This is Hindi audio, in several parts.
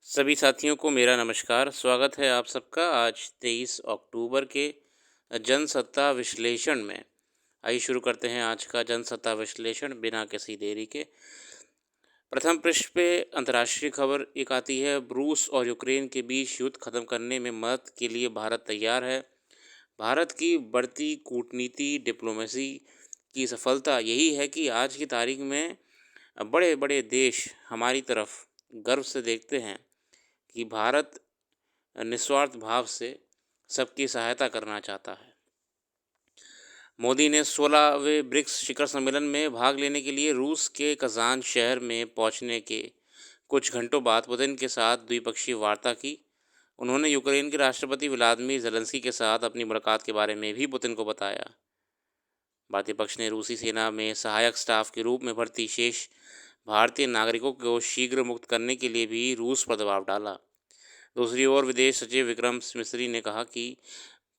सभी साथियों को मेरा नमस्कार। स्वागत है आप सबका आज 23 अक्टूबर के जनसत्ता विश्लेषण में। आइए शुरू करते हैं आज का जनसत्ता विश्लेषण बिना किसी देरी के। प्रथम पृष्ठ पे अंतर्राष्ट्रीय खबर एक आती है, रूस और यूक्रेन के बीच युद्ध खत्म करने में मदद के लिए भारत तैयार है। भारत की बढ़ती कूटनीति डिप्लोमेसी की सफलता यही है कि आज की तारीख में बड़े बड़े देश हमारी तरफ गर्व से देखते हैं कि भारत निस्वार्थ भाव से सबकी सहायता करना चाहता है। मोदी ने 16वें ब्रिक्स शिखर सम्मेलन में भाग लेने के लिए रूस के कजान शहर में पहुंचने के कुछ घंटों बाद पुतिन के साथ द्विपक्षीय वार्ता की। उन्होंने यूक्रेन के राष्ट्रपति व्लादिमीर ज़ेलेंस्की के साथ अपनी मुलाकात के बारे में भी पुतिन को बताया। भारतीय पक्ष ने रूसी सेना में सहायक स्टाफ के रूप में भर्ती शेष भारतीय नागरिकों को शीघ्र मुक्त करने के लिए भी रूस पर दबाव डाला। दूसरी ओर विदेश सचिव विक्रम मिस्री ने कहा कि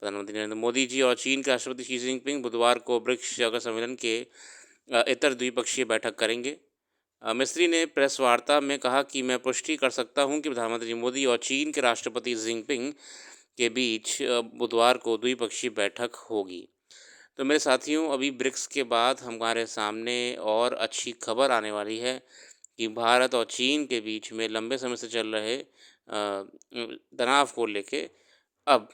प्रधानमंत्री नरेंद्र मोदी जी और चीन के राष्ट्रपति शी जिनपिंग बुधवार को ब्रिक्स शिखर सम्मेलन के इतर द्विपक्षीय बैठक करेंगे। मिस्री ने प्रेस वार्ता में कहा कि मैं पुष्टि कर सकता हूं कि प्रधानमंत्री मोदी और चीन के राष्ट्रपति जिनपिंग के बीच बुधवार को द्विपक्षीय बैठक होगी। तो मेरे साथियों, अभी ब्रिक्स के बाद हमारे सामने और अच्छी खबर आने वाली है कि भारत और चीन के बीच में लंबे समय से चल रहे तनाव को लेके अब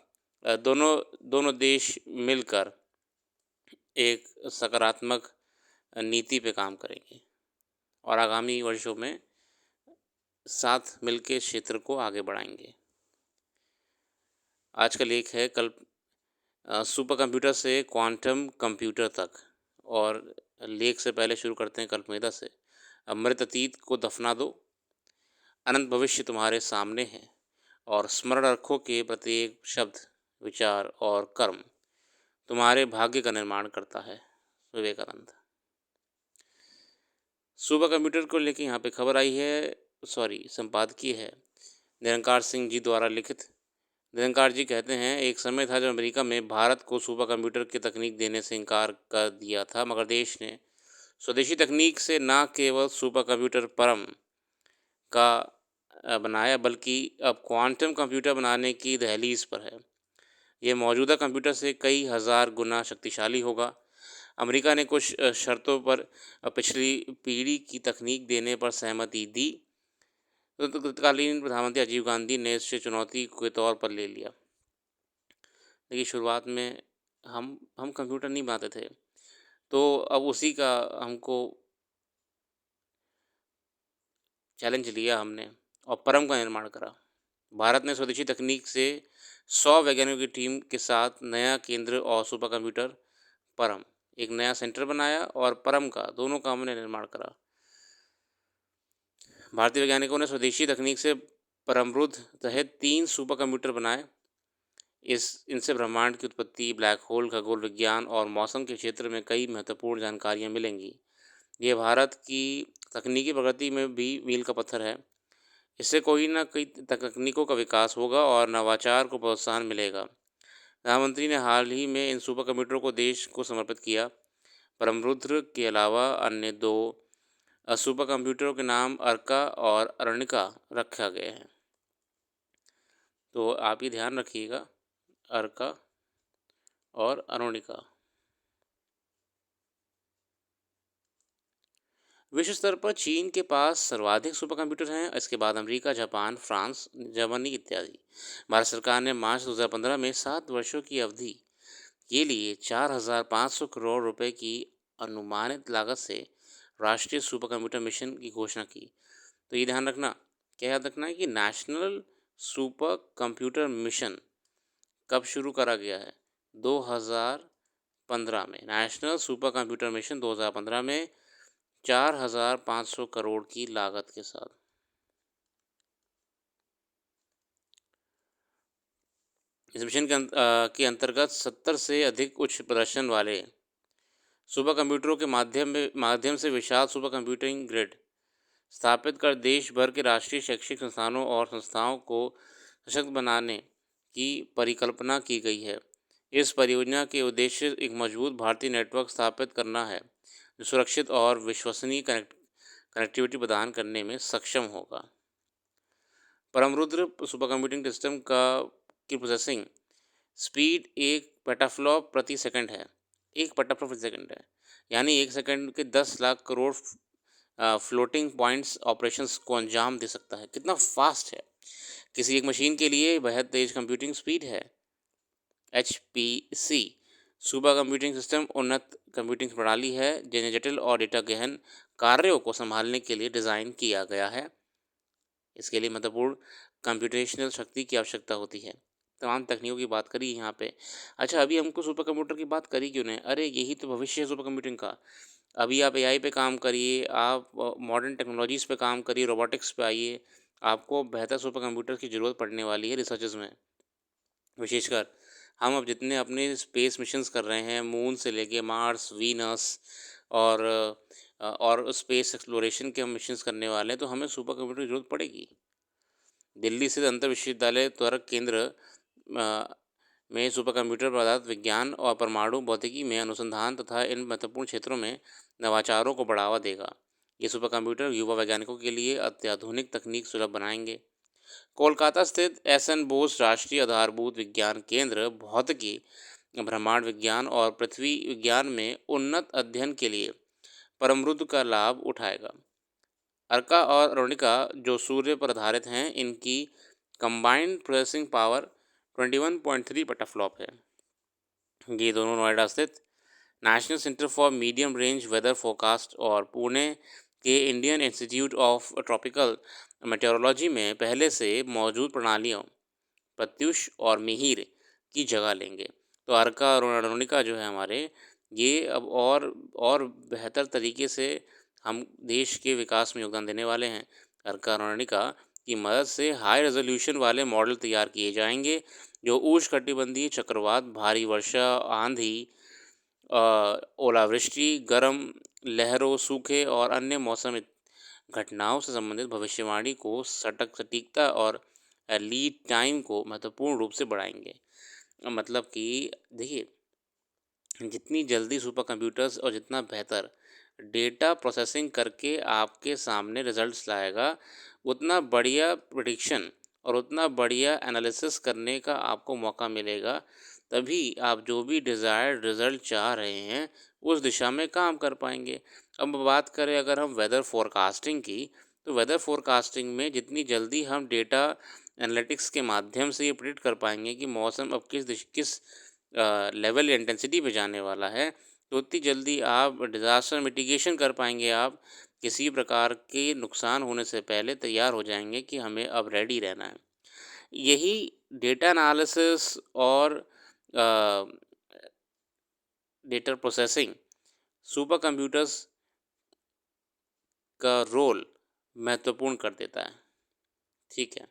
दोनों दोनों देश मिलकर एक सकारात्मक नीति पे काम करेंगे और आगामी वर्षों में साथ मिलकर क्षेत्र को आगे बढ़ाएंगे। आज का लेख है कल सुपर कंप्यूटर से क्वांटम कंप्यूटर तक। और लेख से पहले शुरू करते हैं कल्पमेदा से। अमृत अतीत को दफना दो, अनंत भविष्य तुम्हारे सामने है और स्मरण रखो कि प्रत्येक शब्द, विचार और कर्म तुम्हारे भाग्य का निर्माण करता है। विवेकानंद। सुपर कंप्यूटर को लेकर यहाँ पे खबर आई है, संपादकीय है निरंकार सिंह जी द्वारा लिखित। निरंकार जी कहते हैं, एक समय था जब अमेरिका में भारत को सुपर कंप्यूटर की तकनीक देने से इनकार कर दिया था, मगर देश ने स्वदेशी तकनीक से न केवल सुपर कंप्यूटर परम का बनाया बल्कि अब क्वांटम कंप्यूटर बनाने की दहलीज पर है। यह मौजूदा कंप्यूटर से कई हज़ार गुना शक्तिशाली होगा। अमेरिका ने कुछ शर्तों पर पिछली पीढ़ी की तकनीक देने पर सहमति दी। तो तत्कालीन प्रधानमंत्री राजीव गांधी ने इसे चुनौती के तौर पर ले लिया। देखिए, शुरुआत में हम कंप्यूटर नहीं बनाते थे, तो अब उसी का हमको चैलेंज लिया हमने और परम का निर्माण करा। भारत ने स्वदेशी तकनीक से 100 वैज्ञानिकों की टीम के साथ नया केंद्र और सुपर कंप्यूटर परम एक नया सेंटर बनाया और परम का दोनों का हमने निर्माण करा। भारतीय वैज्ञानिकों ने स्वदेशी तकनीक से परमरुद्ध तहत 3 सुपर कंप्यूटर बनाए। इनसे ब्रह्मांड की उत्पत्ति, ब्लैक होल, खगोल विज्ञान और मौसम के क्षेत्र में कई महत्वपूर्ण जानकारियां मिलेंगी। ये भारत की तकनीकी प्रगति में भी मील का पत्थर है। इससे कोई ना कोई तकनीकों का विकास होगा और नवाचार को प्रोत्साहन मिलेगा। प्रधानमंत्री ने हाल ही में इन सुपर कंप्यूटरों को देश को समर्पित किया। परमरुद्र के अलावा अन्य 2 सुपर कंप्यूटरों के नाम अर्का और अरुणिका रखा गया है। तो आप ये ध्यान रखिएगा, अर्का और अरुणिका। विश्व स्तर पर चीन के पास सर्वाधिक सुपर कंप्यूटर हैं। इसके बाद अमेरिका, जापान, फ्रांस, जर्मनी इत्यादि। भारत सरकार ने मार्च 2015 में 7 वर्षों की अवधि के लिए 4,500 करोड़ रुपए की अनुमानित लागत से राष्ट्रीय सुपर कंप्यूटर मिशन की घोषणा की। तो ये ध्यान रखना, क्या याद रखना है कि नेशनल सुपर कंप्यूटर मिशन कब शुरू करा गया है? 2015 में। नेशनल सुपर कंप्यूटर मिशन 2015 में 4,500 करोड़ की लागत के साथ। इस मिशन के अंतर्गत 70 से अधिक उच्च प्रदर्शन वाले सुपर कंप्यूटरों के माध्यम से विशाल सुपर कंप्यूटिंग ग्रिड स्थापित कर देश भर के राष्ट्रीय शैक्षिक संस्थानों और संस्थाओं को सशक्त बनाने की परिकल्पना की गई है। इस परियोजना के उद्देश्य एक मजबूत भारतीय नेटवर्क स्थापित करना है, जो सुरक्षित और विश्वसनीय कनेक्टिविटी प्रदान करने में सक्षम होगा। परमरुद्र सुपर कंप्यूटिंग सिस्टम की प्रोसेसिंग स्पीड 1 पेटाफ्लॉप प्रति सेकंड है। 1 पेटाफ्लॉप प्रति सेकंड है। यानी 1 सेकंड के 10 lakh crore floating points operations को अंजाम दे सकता है। कितना फास्ट है! किसी एक मशीन के लिए बेहद तेज कंप्यूटिंग स्पीड है। HPC सुपर कंप्यूटिंग सिस्टम उन्नत कंप्यूटिंग प्रणाली है जिन्हें जटिल और डेटा गहन कार्यों को संभालने के लिए डिज़ाइन किया गया है। इसके लिए महत्वपूर्ण कंप्यूटेशनल शक्ति की आवश्यकता होती है। तमाम तकनीकों की बात करी यहाँ पे। अच्छा, अभी हमको सुपर कंप्यूटर की बात करी क्यों नहीं? अरे यही तो भविष्य है सुपर कंप्यूटिंग का। अभी आप एआई पे काम करिए, आप मॉडर्न टेक्नोलॉजीज़ पे काम करिए, रोबोटिक्स पे आइए, आपको बेहतर सुपर कंप्यूटर की ज़रूरत पड़ने वाली है रिसर्चेज़ में। विशेषकर हम अब जितने अपने स्पेस मिशंस कर रहे हैं, मून से लेके मार्स, वीनस और स्पेस एक्सप्लोरेशन के हम मिशंस करने वाले हैं, तो हमें सुपर कंप्यूटर की ज़रूरत पड़ेगी। दिल्ली स्थित अंतर विश्वविद्यालय त्वरक केंद्र में सुपर कंप्यूटर पदार्थ विज्ञान और परमाणु भौतिकी में अनुसंधान तथा इन महत्वपूर्ण क्षेत्रों में नवाचारों को बढ़ावा देगा। ये सुपर कंप्यूटर युवा वैज्ञानिकों के लिए अत्याधुनिक तकनीक सुलभ बनाएंगे। कोलकाता स्थित एस.एन. बोस राष्ट्रीय आधारभूत विज्ञान केंद्र भौतिकी, ब्रह्मांड विज्ञान और पृथ्वी विज्ञान में उन्नत अध्ययन के लिए परमरुद्र का लाभ उठाएगा। अर्का और अरुणिका जो सूर्य पर आधारित हैं, इनकी कंबाइंड प्रोसेसिंग पावर 21.3 पेटाफ्लॉप है। ये दोनों नोएडा स्थित National Centre for Medium Range Weather Forecast और पुणे के Indian Institute of Tropical Meteorology में पहले से मौजूद प्रणालियों प्रत्युष और मिहिर की जगह लेंगे। तो अर्का और अरुणिका जो है हमारे, ये अब और बेहतर तरीके से हम देश के विकास में योगदान देने वाले हैं। अर्का और अरुणिका की मदद से हाई रेजोल्यूशन वाले मॉडल तैयार किए जाएंगे जो उष्णकटिबंधीय चक्रवात, भारी वर्षा, आंधी, ओलावृष्टि, गर्म लहरों, सूखे और अन्य मौसम घटनाओं से संबंधित भविष्यवाणी को सटीकता और लीड टाइम को महत्वपूर्ण रूप से बढ़ाएंगे। मतलब कि देखिए, जितनी जल्दी सुपर कंप्यूटर्स और जितना बेहतर डेटा प्रोसेसिंग करके आपके सामने रिजल्ट्स लाएगा, उतना बढ़िया प्रेडिक्शन और उतना बढ़िया एनालिसिस करने का आपको मौका मिलेगा। तभी आप जो भी डिज़ायर्ड रिज़ल्ट चाह रहे हैं, उस दिशा में काम कर पाएंगे। अब बात करें अगर हम वेदर फोरकास्टिंग की, तो वेदर फोरकास्टिंग में जितनी जल्दी हम डेटा एनालिटिक्स के माध्यम से ये प्रेडिक्ट कर पाएंगे कि मौसम अब किस लेवल या इंटेंसिटी पे जाने वाला है, तो उतनी जल्दी आप डिज़ास्टर मिटिगेशन कर पाएंगे। आप किसी प्रकार के नुकसान होने से पहले तैयार हो जाएंगे कि हमें अब रेडी रहना है। यही डेटा एनालिसिस और डेटा प्रोसेसिंग सुपर कंप्यूटर्स का रोल महत्वपूर्ण कर देता है। ठीक है,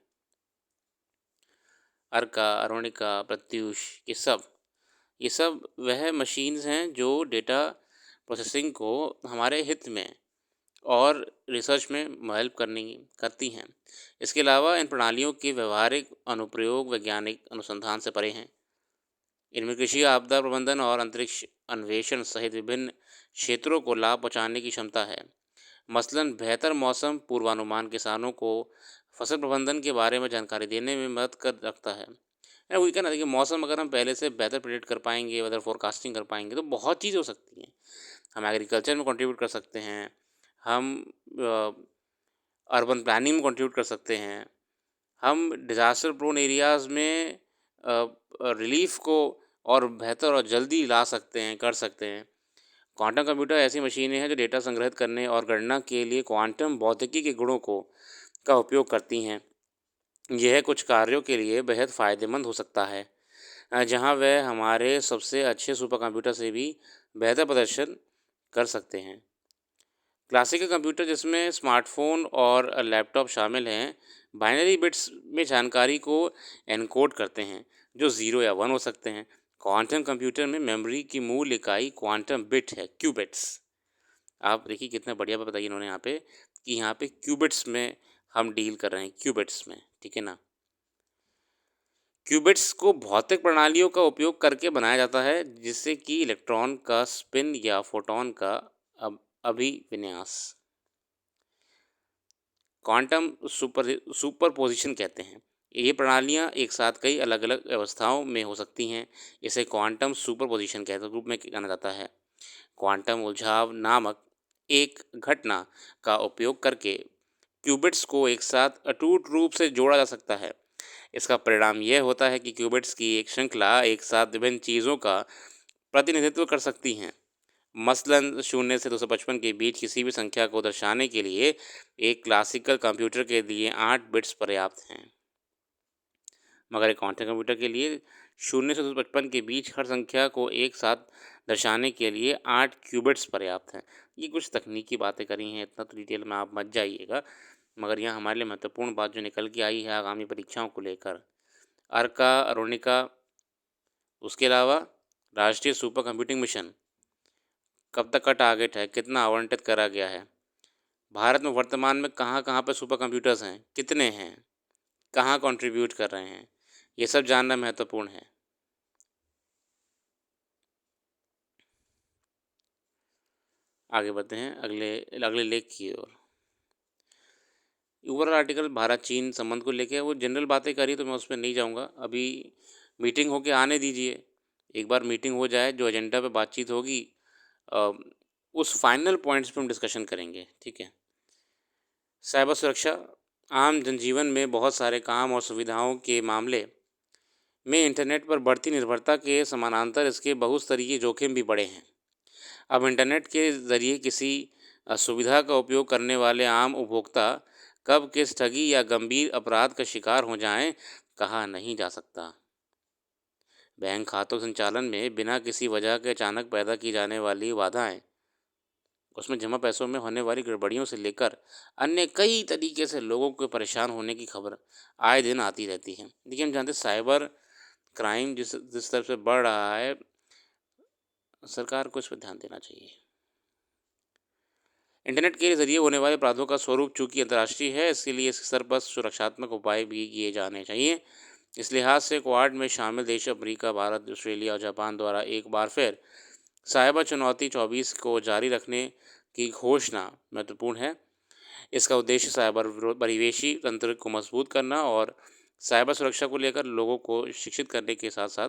अर्का, अरुणिका, प्रत्युष, ये सब वह मशीन्स हैं जो डेटा प्रोसेसिंग को हमारे हित में और रिसर्च में हेल्प करती हैं। इसके अलावा इन प्रणालियों के व्यवहारिक अनुप्रयोग वैज्ञानिक अनुसंधान से परे हैं। इनमें कृषि, आपदा प्रबंधन और अंतरिक्ष अन्वेषण सहित विभिन्न क्षेत्रों को लाभ पहुंचाने की क्षमता है। मसलन बेहतर मौसम पूर्वानुमान किसानों को फसल प्रबंधन के बारे में जानकारी देने में मदद कर रखता है। वही कहना, देखिए मौसम अगर हम पहले से बेहतर प्रेडिक्ट कर पाएंगे, वेदर फोरकास्टिंग कर पाएंगे, तो बहुत चीज़ हो सकती हैं। हम एग्रीकल्चर में कंट्रीब्यूट कर सकते हैं, हम अर्बन प्लानिंग में कंट्रीब्यूट कर सकते हैं, हम डिज़ास्टर प्रोन एरियाज़ में रिलीफ को और बेहतर और जल्दी ला सकते हैं, कर सकते हैं। क्वांटम कंप्यूटर ऐसी मशीनें हैं जो डेटा संग्रहित करने और गणना के लिए क्वांटम भौतिकी के गुणों का उपयोग करती हैं। यह कुछ कार्यों के लिए बेहद फ़ायदेमंद हो सकता है, जहां वह हमारे सबसे अच्छे सुपर कंप्यूटर से भी बेहतर प्रदर्शन कर सकते हैं। क्लासिकल कंप्यूटर जिसमें स्मार्टफ़ोन और लैपटॉप शामिल हैं, बाइनरी बिट्स में जानकारी को एनकोड करते हैं जो 0 या 1 हो सकते हैं। क्वांटम कंप्यूटर में मेमोरी की मूल इकाई क्वांटम बिट है, क्यूबिट्स। आप देखिए कितना बढ़िया बताइए इन्होंने यहाँ पे कि यहाँ पे क्यूबिट्स में हम डील कर रहे हैं, क्यूबिट्स में, ठीक है ना। क्यूबिट्स को भौतिक प्रणालियों का उपयोग करके बनाया जाता है, जिससे कि इलेक्ट्रॉन का स्पिन या फोटॉन का अभिविन्यास। क्वांटम सुपरपोजिशन कहते हैं। ये प्रणालियाँ एक साथ कई अलग-अलग अवस्थाओं में हो सकती हैं। इसे क्वांटम सुपरपोजिशन के रूप में जाना जाता है। क्वांटम उलझाव नामक एक घटना का उपयोग करके क्यूबिट्स को एक साथ अटूट रूप से जोड़ा जा सकता है। इसका परिणाम यह होता है कि क्यूबिट्स की एक श्रृंखला एक साथ विभिन्न चीज़ों का प्रतिनिधित्व कर सकती हैं। मसलन 0 से 255 के बीच किसी भी संख्या को दर्शाने के लिए एक क्लासिकल कंप्यूटर के लिए 8 बिट्स पर्याप्त हैं, मगर एक क्वांटम कंप्यूटर के लिए 0 से 255 के बीच हर संख्या को एक साथ दर्शाने के लिए 8 क्यूबिट्स पर्याप्त हैं। ये कुछ तकनीकी बातें करी हैं, इतना तो डिटेल में आप मत जाइएगा, मगर यहाँ हमारे लिए महत्वपूर्ण बात जो निकल के आई है आगामी परीक्षाओं को लेकर, अर्का, अरुणिका, उसके अलावा राष्ट्रीय सुपर कंप्यूटिंग मिशन कब तक का टारगेट है, कितना आवंटित करा गया है, भारत में वर्तमान में कहाँ-कहाँ पे सुपर कंप्यूटर्स हैं, कितने हैं, कहाँ कंट्रीब्यूट कर रहे हैं, ये सब जानना महत्वपूर्ण है। आगे बढ़ते हैं अगले अगले लेख की ओर। ओवरऑल आर्टिकल भारत चीन संबंध को लेके वो जनरल बातें करी तो मैं उस पर नहीं जाऊँगा। अभी मीटिंग होके आने दीजिए, एक बार मीटिंग हो जाए, जो एजेंडा पे बातचीत होगी अ, उस फाइनल पॉइंट्स पे हम डिस्कशन करेंगे, ठीक है। साइबर सुरक्षा आम जनजीवन में बहुत सारे काम और सुविधाओं के मामले में इंटरनेट पर बढ़ती निर्भरता के समानांतर इसके बहुस्तरीय जोखिम भी बढ़े हैं। अब इंटरनेट के ज़रिए किसी सुविधा का उपयोग करने वाले आम उपभोक्ता कब किस ठगी या गंभीर अपराध का शिकार हो जाएं, कहा नहीं जा सकता। बैंक खातों संचालन में बिना किसी वजह के अचानक पैदा की जाने वाली बाधाएं, उसमें जमा पैसों में होने वाली गड़बड़ियों से लेकर अन्य कई तरीके से लोगों को परेशान होने की खबर आए दिन आती रहती है। देखिए, हम जानते हैं साइबर क्राइम जिस जिस तरह से बढ़ रहा है, सरकार को इस पर ध्यान देना चाहिए। इंटरनेट के जरिए होने वाले अपराधों का स्वरूप चूंकि अंतर्राष्ट्रीय है, इसके लिए इस स्तर पर सुरक्षात्मक उपाय भी किए जाने चाहिए। इस लिहाज से क्वाड में शामिल देश अमेरिका, भारत, ऑस्ट्रेलिया और जापान द्वारा एक बार फिर साइबर चुनौती 24 को जारी रखने की घोषणा महत्वपूर्ण है। इसका उद्देश्य साइबर परिवेशी तंत्र को मजबूत करना और साइबर सुरक्षा को लेकर लोगों को शिक्षित करने के साथ साथ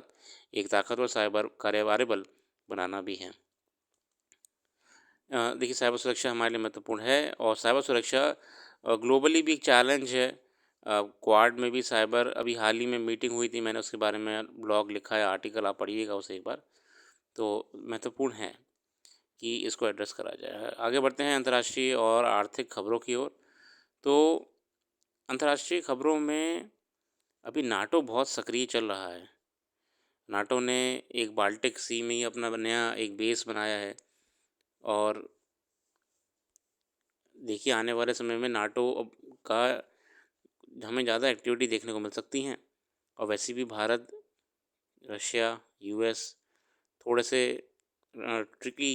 एक ताकतवर साइबर कार्यवाही बल बनाना भी है। देखिए, साइबर सुरक्षा हमारे लिए महत्वपूर्ण है और साइबर सुरक्षा ग्लोबली भी एक चैलेंज है। क्वाड में भी साइबर अभी हाल ही में मीटिंग हुई थी, मैंने उसके बारे में ब्लॉग लिखा है, आर्टिकल आप पढ़िएगा उसे एक बार। तो महत्वपूर्ण है कि इसको एड्रेस करा जाए। आगे बढ़ते हैं अंतर्राष्ट्रीय और आर्थिक खबरों की ओर। तो अंतर्राष्ट्रीय खबरों में अभी नाटो बहुत सक्रिय चल रहा है। नाटो ने एक बाल्टिक सी में ही अपना नया एक बेस बनाया है और देखिए आने वाले समय में नाटो का हमें ज़्यादा एक्टिविटी देखने को मिल सकती हैं। और वैसे भी भारत, रशिया, यूएस थोड़े से ट्रिकी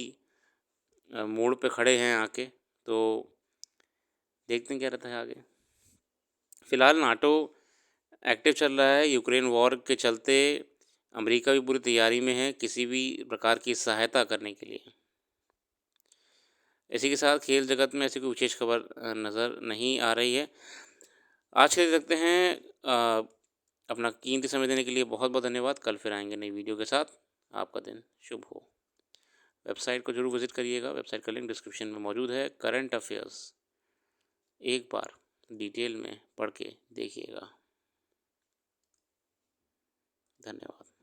मोड़ पे खड़े हैं आके, तो देखते हैं क्या रहता है आगे। फ़िलहाल नाटो एक्टिव चल रहा है। यूक्रेन वॉर के चलते अमेरिका भी पूरी तैयारी में है किसी भी प्रकार की सहायता करने के लिए। इसी के साथ खेल जगत में ऐसी कोई विशेष खबर नज़र नहीं आ रही है। आज के लिए रखते हैं। अपना कीमती समय देने के लिए बहुत बहुत धन्यवाद। कल फिर आएंगे नई वीडियो के साथ। आपका दिन शुभ हो। वेबसाइट को जरूर विजिट करिएगा, वेबसाइट का लिंक डिस्क्रिप्शन में मौजूद है। करंट अफेयर्स एक बार डिटेल में पढ़ के देखिएगा। धन्यवाद।